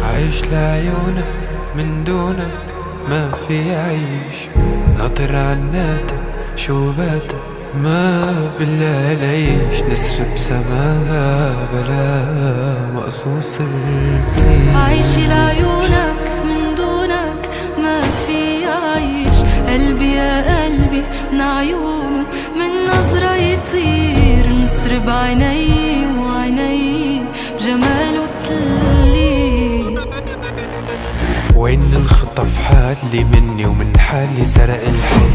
عايش لعيونك من دونك ما في عيش، ناطر عناتك شوباتك ما بالله ليش، نسر بسماها بلا مقصوص الريح. عايش لعيونك من دونك ما في عيش، قلبي يا قلبي من عيونه من نظرة يطير، نسر بعيني وعيني بجماله تلي. وين الخطف حالي مني ومن حالي سرق الحي،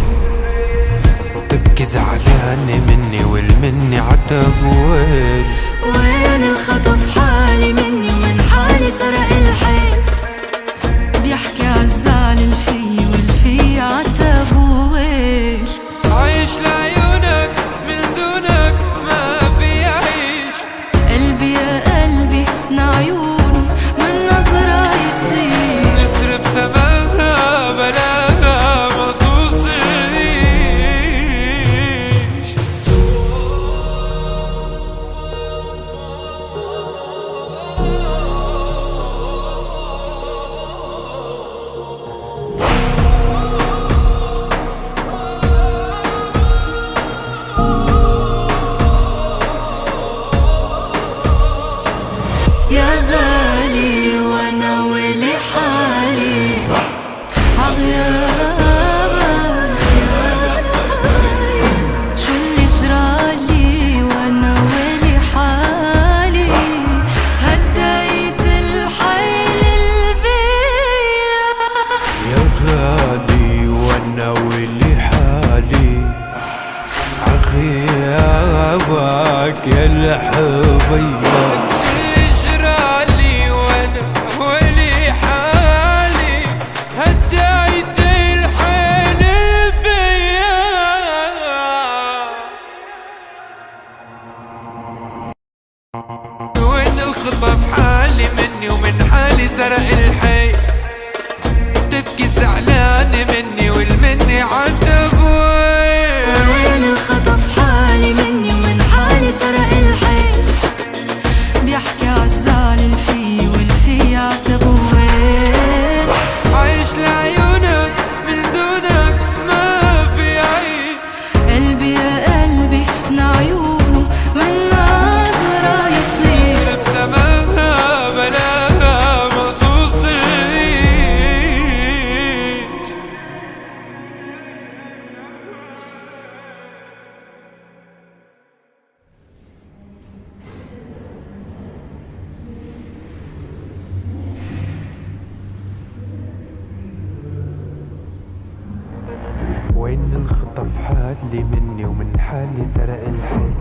تبكي زعلانة مني والمني عتب ويل. وين الخطف حالي مني ومن حالي سرق الحي، بيحكي عالزعل الفي والفي عتب ويل. عايش لعيونك من دونك ما في عيش، قلبي يا قلبي من عيونه من نظرة يطير، نسر بسماها بلاها مقصوص الريش. يا غالي وانا ولي حالي عغيابك، يا شو اللي جرالي وانا ولي حالي، هديت الحيل البيا. يا غالي وانا ولي حالي عغيابك يا الحبيب. وين الخطف حالي مني ومن حالي سرق الحي، تبكي زعلانة مني والمني عتب ويل. وين الخطف حالي مني ومن حالي سرق الحي، بيحكي عالزعل الفي والفي عتب ويل. عايش لعيونك من دونك ما في عيش، قلبي يا قلبي من عيونه من نظرة يطير، بسماها بلاها مقصوص الريش. وين الخطف حالي مني ومن حالي سرق الحي،